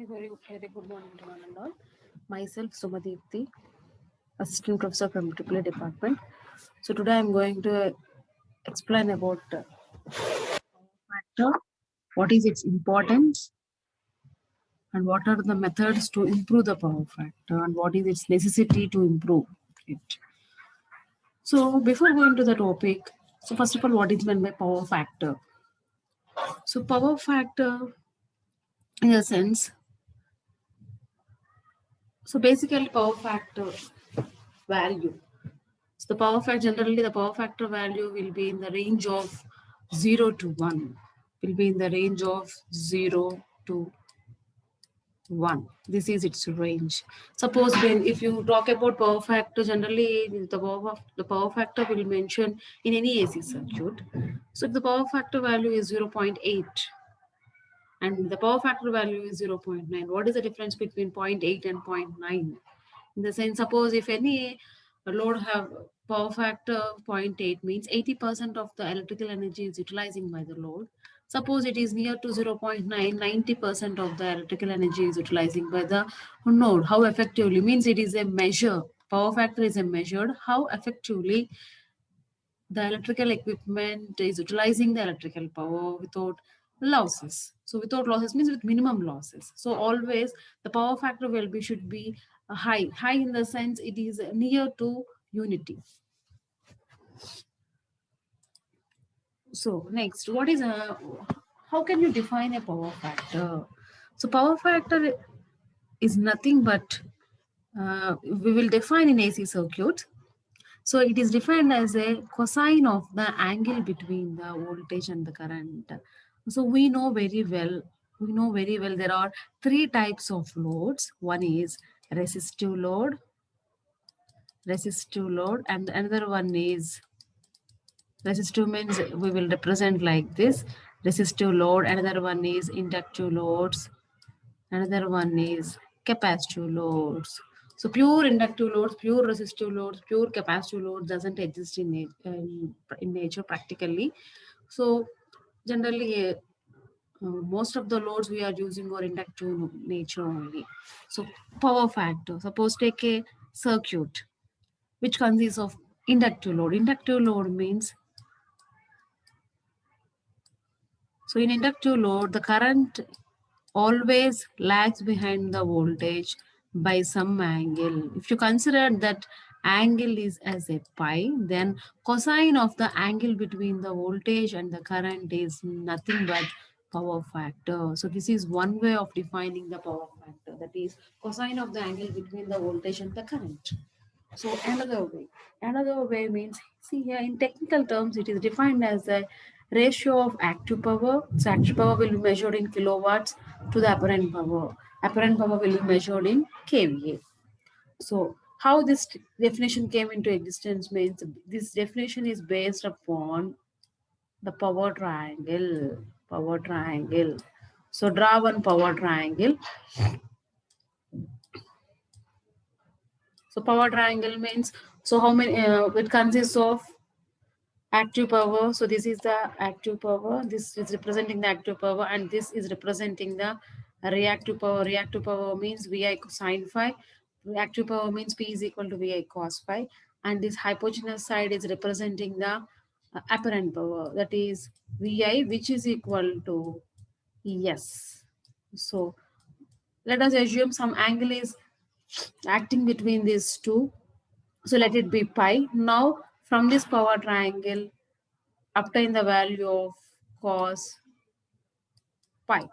Very good morning to one and all. Myself, Sumadipti, Assistant Professor from AAA Department. So today I'm going to explain about factor, what is its importance, and what are the methods to improve the power factor, and what is its necessity to improve it. So before going to the topic, so first of all, what is meant by power factor? So power factor, in a sense, so basically power factor value. So the power factor, generally the power factor value will be in the range of 0 to 1. Will be in the range of 0 to 1. This is its range. Suppose when if you talk about power factor, generally the power factor will mention in any AC circuit. So if the power factor value is 0.8 and the power factor value is 0.9, what is the difference between zero point 0.8 and zero point 0.9? In the sense, suppose if any load have power factor zero point 0.8 means 80% of the electrical energy is utilizing by the load. Suppose it is near to 0 0.9, 90% of the electrical energy is utilizing by the node. How effectively means it is a measure. Power factor is a measured how effectively the electrical equipment is utilizing the electrical power without losses. So without losses means with minimum losses. So always the power factor will be should be high. High in the sense it is near to unity. So next, what is a how can you define a power factor? So power factor is nothing but we will define in AC circuit. So it is defined as a cosine of the angle between the voltage and the current. So we know very well there are three types of loads. One is resistive load, and another one is resistive means we will represent like this resistive load. Another one is inductive loads. Another one is capacitive loads. So pure inductive loads, pure resistive loads, pure capacitive loads doesn't exist in nature practically. So generally, most of the loads we are using are inductive nature only. So power factor. Suppose take a circuit which consists of inductive load. Inductive load means so in inductive load the current always lags behind the voltage by some angle. If you consider that angle is as a pi, then cosine of the angle between the voltage and the current is nothing but power factor. So this is one way of defining the power factor, that is cosine of the angle between the voltage and the current. So another way means, see here in technical terms, it is defined as the ratio of active power. So active power will be measured in kilowatts to the apparent power. Apparent power will be measured in kVA. So how this definition came into existence means this definition is based upon the power triangle. Power triangle. So draw one power triangle. So power triangle means so how many it consists of active power. So this is the active power, this is representing the active power, and this is representing the reactive power. Reactive power means vi cosine phi, reactive power means p is equal to vi cos phi, and this hypotenuse side is representing the apparent power, that is vi, which is equal to yes. So let us assume some angle is acting between these two. So let it be pi. Now from this power triangle, obtain the value of cos pi.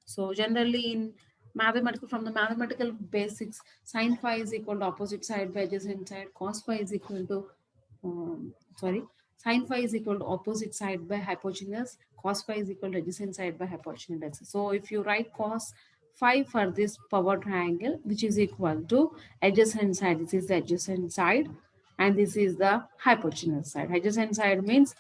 So generally in mathematical, from the mathematical basics, sine phi is equal to opposite side by adjacent side, cos phi is equal to sorry, sine phi is equal to opposite side by hypotenuse, cos phi is equal to adjacent side by hypotenuse. So if you write cos phi for this power triangle, which is equal to adjacent side, this is the adjacent side and this is the hypotenuse side. Adjacent side means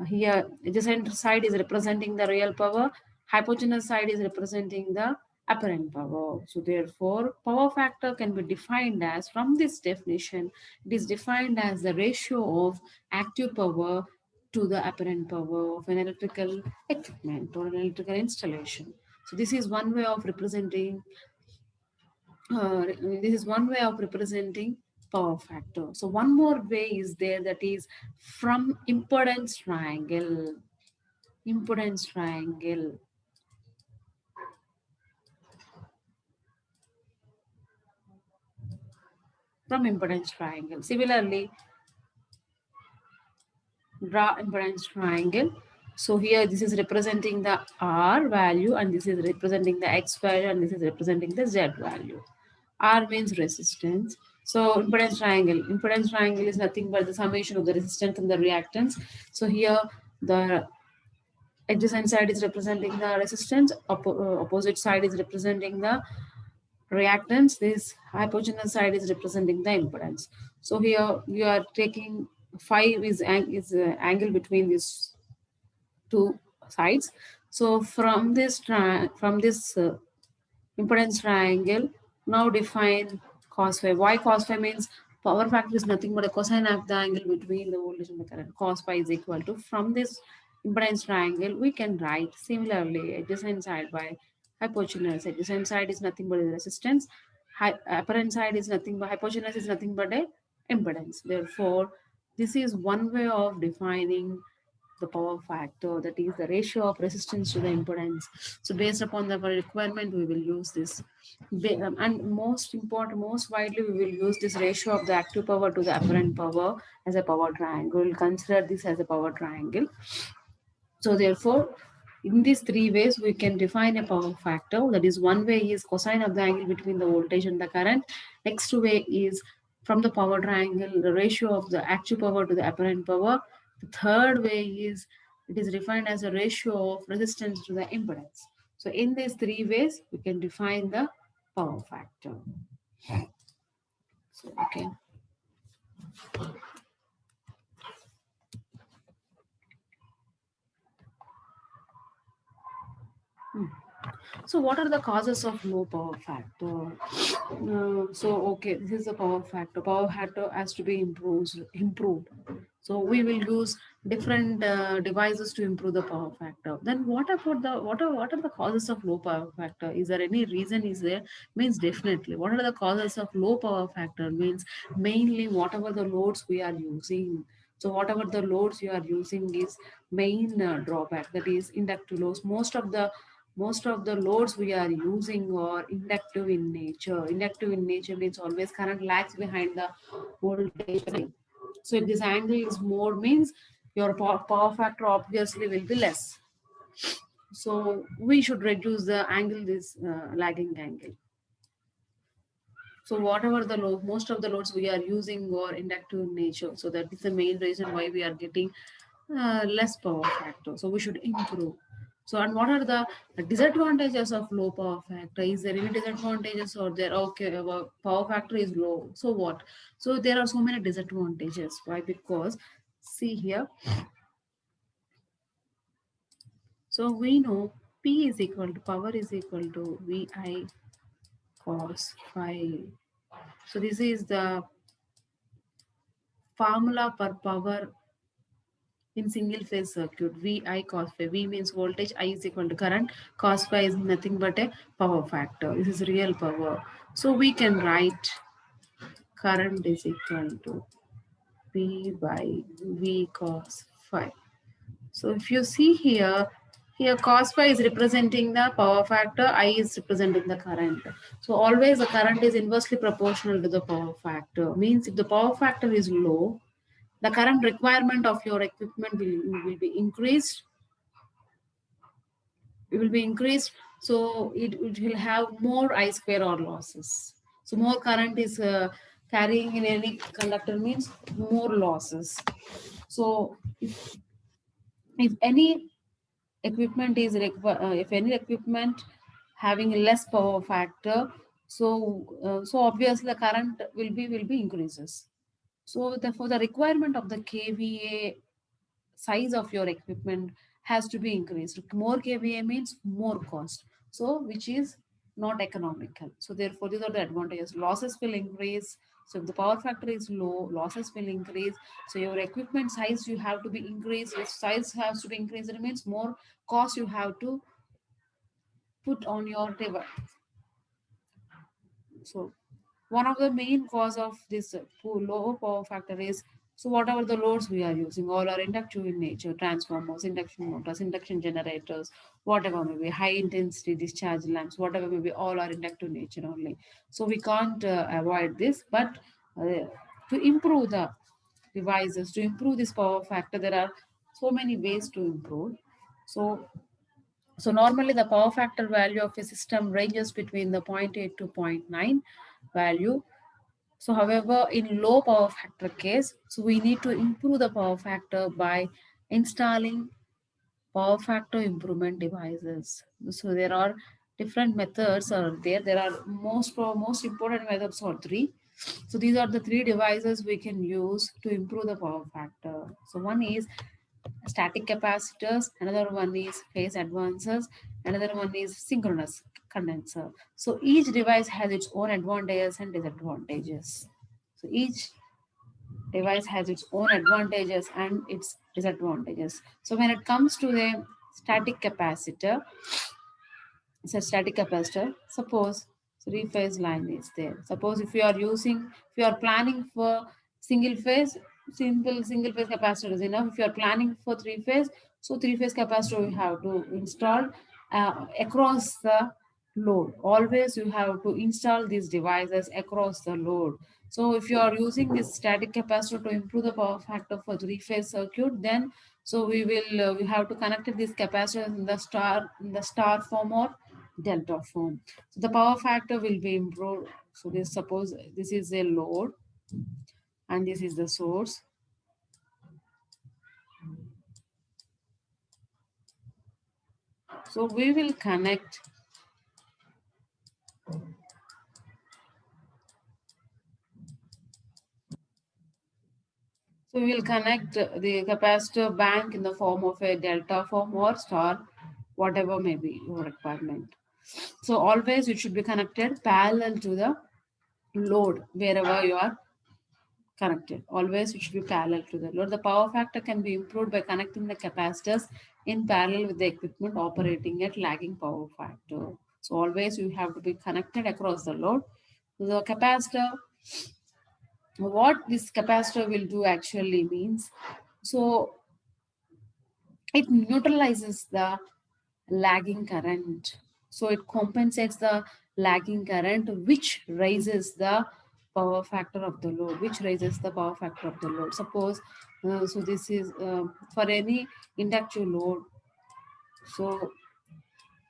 here adjacent side is representing the real power, hypotenuse side is representing the apparent power. So therefore power factor can be defined as, from this definition, it is defined as the ratio of active power to the apparent power of an electrical equipment or an electrical installation. So this is one way of representing this is one way of representing power factor. So one more way is there, that is from impedance triangle. Impedance triangle. From impedance triangle. Similarly, draw impedance triangle. So here this is representing the R value, and this is representing the X value, and this is representing the Z value. R means resistance. So impedance triangle. Impedance triangle is nothing but the summation of the resistance and the reactance. So here the adjacent side is representing the resistance, opposite side is representing the reactance, this hypogeneous side is representing the impedance. So here we are taking phi is angle between these two sides. So from this impedance triangle, now define cos phi. Why cos phi means power factor is nothing but a cosine of the angle between the voltage and the current. Cos phi is equal to, from this impedance triangle, we can write similarly adjacent side by hypotenuse. Adjacent side is nothing but a resistance. Apparent side is nothing but hypotenuse is nothing but a impedance. Therefore, this is one way of defining the power factor, that is the ratio of resistance to the impedance. So based upon the requirement, we will use this. And most important, most widely, we will use this ratio of the active power to the apparent power as a power triangle. We'll consider this as a power triangle. So therefore, in these three ways, we can define a power factor. That is, one way is cosine of the angle between the voltage and the current. Next way is from the power triangle, the ratio of the active power to the apparent power. The third way is, it is defined as a ratio of resistance to the impedance. So in these three ways, we can define the power factor. So, okay. So, what are the causes of low power factor? Okay, this is the power factor. Power factor has to be improved. Improved. So we will use different devices to improve the power factor. Then what about the what are the causes of low power factor? Is there any reason? Is there, means definitely. What are the causes of low power factor? Means mainly whatever the loads we are using. So whatever the loads you are using is main drawback. That is inductive loads. Most of the loads we are using are inductive in nature. Inductive in nature means always current lags behind the voltage. So if this angle is more, means your power factor obviously will be less. So we should reduce the angle, this lagging angle. So whatever the load, most of the loads we are using are inductive in nature. So that is the main reason why we are getting less power factor. So we should improve. So and what are the disadvantages of low power factor? Is there any disadvantages or there? Okay, our power factor is low. So what? So there are so many disadvantages. Why? Because see here. So we know P is equal to power is equal to VI cos phi. So this is the formula per power in single phase circuit. VI cos phi. V means voltage, I is equal to current, cos phi is nothing but a power factor. This is real power. So we can write current is equal to P by V cos phi. So if you see here, here cos phi is representing the power factor, I is representing the current. So always the current is inversely proportional to the power factor. Means if the power factor is low, the current requirement of your equipment will be increased. It will be increased. So it will have more I square or losses. So more current is carrying in any conductor means more losses. So if any equipment is if any equipment having less power factor, so obviously the current will be increases. So therefore the requirement of the kVA size of your equipment has to be increased. More kVA means more cost, so which is not economical. So therefore these are the advantages. Losses will increase. So if the power factor is low, losses will increase. So your equipment size you have to be increased. If size has to be increased, it means more cost you have to put on your device. So one of the main cause of this low power factor is, so whatever the loads we are using, all are inductive in nature, transformers, induction motors, induction generators, whatever may be, high intensity discharge lamps, whatever may be, all are inductive nature only. So we can't avoid this, but to improve the devices, to improve this power factor, there are so many ways to improve. So normally the power factor value of a system ranges between the zero point 0.8 to zero point 0.9 value. So however, in low power factor case, so we need to improve the power factor by installing power factor improvement devices. So there are different methods are there. There are most important methods are three. So these are the three devices we can use to improve the power factor. So one is static capacitors, another one is phase advancers, another one is synchronous condenser. So each device has its own advantages and disadvantages. So each device has its own advantages and its disadvantages. So when it comes to the static capacitor, it's a static capacitor. Suppose three phase line is there. Suppose if you are planning for single phase, single phase capacitor is enough. If you are planning for three phase, so three phase capacitor you have to install across the load. Always you have to install these devices across the load. So if you are using this static capacitor to improve the power factor for three phase circuit, then so we have to connect this capacitor in the star form or delta form. So the power factor will be improved. So this, suppose this is a load and this is the source. So we will connect. So we will connect the capacitor bank in the form of a delta form or star, whatever may be your requirement. So always it should be connected parallel to the load wherever you are connected. Always it should be parallel to the load. The power factor can be improved by connecting the capacitors in parallel with the equipment operating at lagging power factor. So always you have to be connected across the load. The capacitor, what this capacitor will do actually means, so it neutralizes the lagging current. So it compensates the lagging current, which raises the power factor of the load, which raises the power factor of the load. Suppose, so this is for any inductive load. So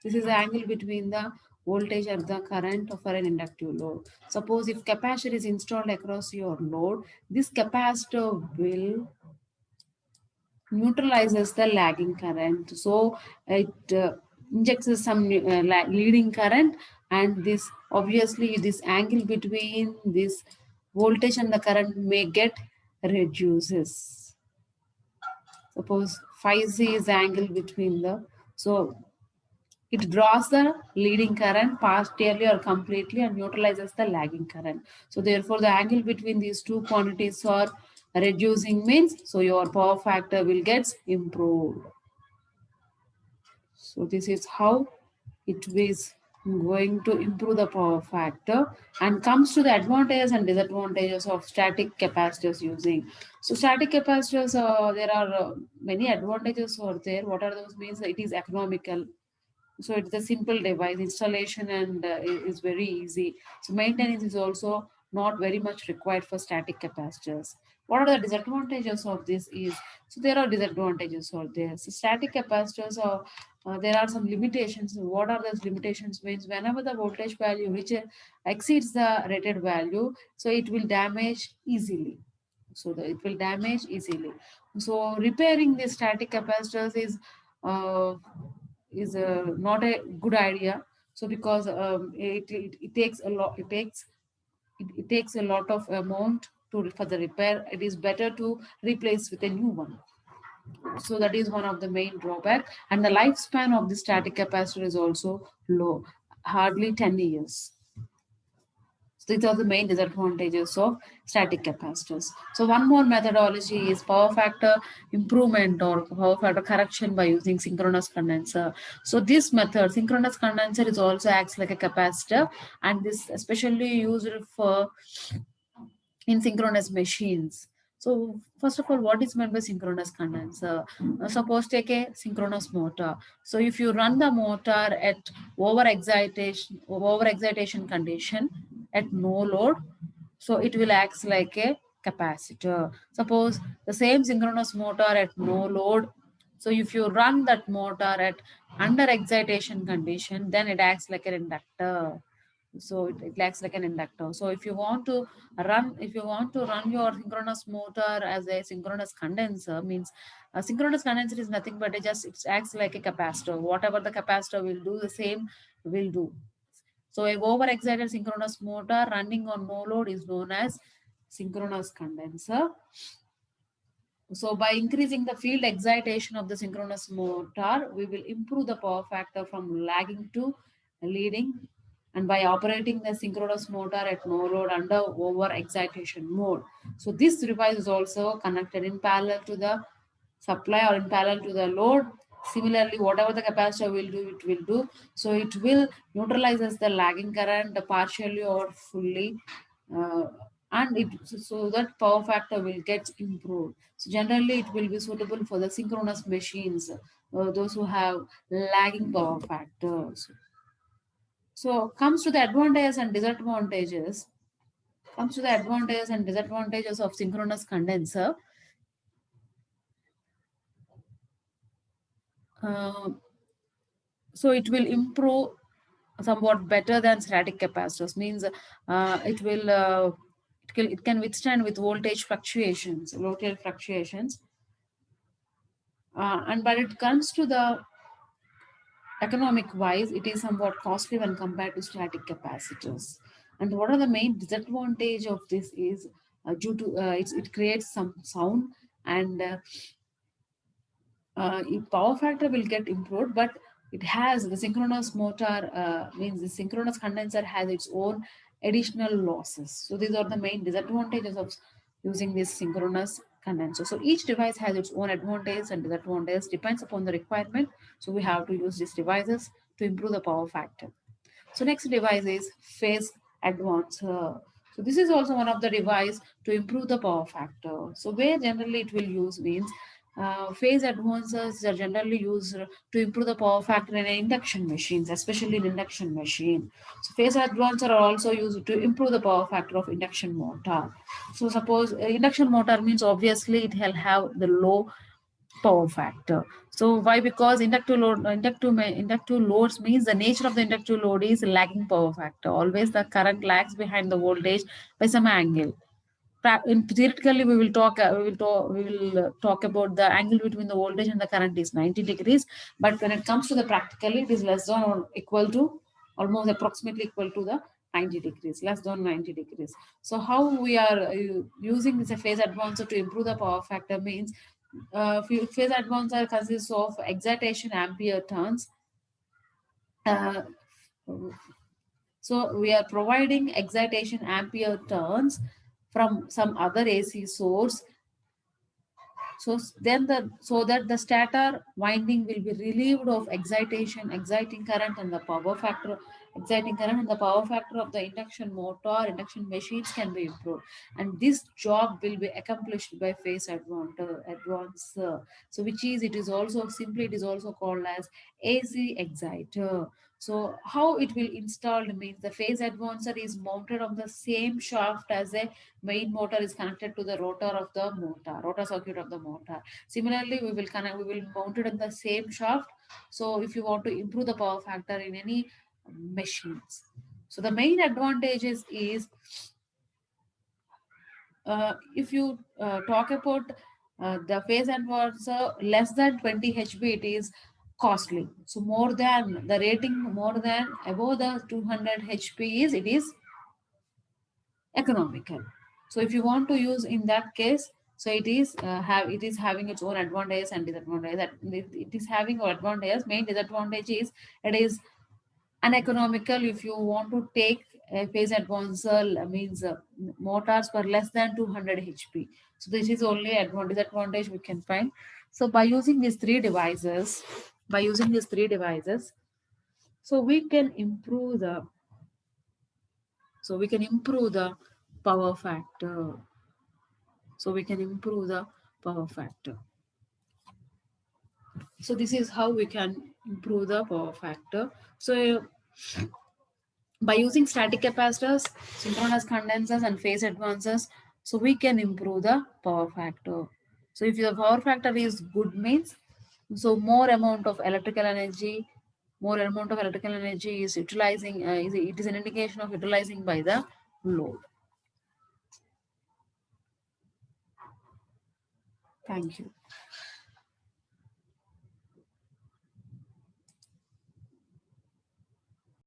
this is the angle between the voltage and the current for an inductive load. Suppose if capacitor is installed across your load, this capacitor will neutralizes the lagging current. So it injects some leading current, and this obviously this angle between this voltage and the current may get reduces. Suppose phi c is the angle between the, so it draws the leading current partially or completely and neutralizes the lagging current. So therefore, the angle between these two quantities are reducing means, so your power factor will get improved. So this is how it is going to improve the power factor, and comes to the advantages and disadvantages of static capacitors using. So static capacitors, there are many advantages are there. What are those means? It is economical, so it's a simple device installation and is very easy. So maintenance is also not very much required for static capacitors. What are the disadvantages of this is, so there are disadvantages for this. So static capacitors are, there are some limitations. What are those limitations means, whenever the voltage value which exceeds the rated value, so it will damage easily. It will damage easily. So repairing the static capacitors uh, is not a good idea. So because it takes a lot, it takes a lot of amount to for the repair. It is better to replace with a new one. So that is one of the main drawback, and the lifespan of the static capacitor is also low, hardly 10 years. So these are the main disadvantages of static capacitors. So one more methodology is power factor improvement or power factor correction by using synchronous condenser. So this method, synchronous condenser, is also acts like a capacitor, and this especially used for in synchronous machines. So first of all, what is meant by synchronous condenser? Suppose take a synchronous motor. So if you run the motor at over excitation condition at no load, so it will act like a capacitor. Suppose the same synchronous motor at no load. So if you run that motor at under excitation condition, then it acts like an inductor. So it acts like an inductor. So if you want to run your synchronous motor as a synchronous condenser, means a synchronous condenser is nothing but it acts like a capacitor. Whatever the capacitor will do, the same will do. So a overexcited synchronous motor running on no load is known as synchronous condenser. So by increasing the field excitation of the synchronous motor, we will improve the power factor from lagging to leading, and by operating the synchronous motor at no load under over excitation mode. So this device is also connected in parallel to the supply or in parallel to the load. Similarly, whatever the capacitor will do, it will do. So it will neutralizes the lagging current partially or fully, uh, and it so that power factor will get improved. So generally, it will be suitable for the synchronous machines, those who have lagging power factors. So comes to the advantages and disadvantages. Comes to the advantages and disadvantages of synchronous condenser. Uh, so it will improve somewhat better than static capacitors. Means it can withstand with voltage fluctuations. And but it comes to the economic wise, it is somewhat costly when compared to static capacitors. And what are the main disadvantage of this is due to it creates some sound, and power factor will get improved, but it has the synchronous motor, means the synchronous condenser has its own additional losses. So these are the main disadvantages of using this synchronous condenser. So each device has its own advantages and disadvantages, depends upon the requirement. So we have to use these devices to improve the power factor. So next device is phase advancer. So this is also one of the device to improve the power factor. So where generally it will use means phase advancers are generally used to improve the power factor in induction machines, especially in induction machine. So phase advancer are also used to improve the power factor of induction motor. So suppose induction motor means obviously it will have the low power factor. So why? Because inductive loads means the nature of the inductive load is lagging power factor. Always the current lags behind the voltage by some angle. Theoretically, we will talk about the angle between the voltage and the current is 90 degrees. But when it comes to the practically, it is less than or equal to, almost approximately equal to the 90 degrees, less than 90 degrees. So how we are using this phase advancer to improve the power factor means phase advancer consists of excitation ampere turns. Uh, so we are providing excitation ampere turns from some other AC source. So that the stator winding will be relieved of exciting current, and the power factor exciting current and the power factor of the induction machines can be improved. And this job will be accomplished by phase advancer. So which is it is also called as AC exciter. So how it will installed means the phase advancer is mounted on the same shaft as a main motor is connected to the rotor circuit of the motor. Similarly, we will mount it in the same shaft. So if you want to improve the power factor in any machines, so the main advantages is if you talk about the phase inverter less than 20 hp, it is costly. So more than the rating, more than above the 200 hp is it is economical. So if you want to use in that case, so it is having its own advantages and disadvantages. That it is having advantages. Main disadvantage is it is uneconomical if you want to take A phase advancer means motors for less than 200 HP. So this is only disadvantage we can find. So by using these three devices, so we can improve the power factor. So we can improve the power factor. So this is how we can improve the power factor. So by using static capacitors, synchronous condensers, and phase advancers, so we can improve the power factor. So if your power factor is good means, so more amount of electrical energy is utilizing, it is an indication of utilizing by the load. Thank you.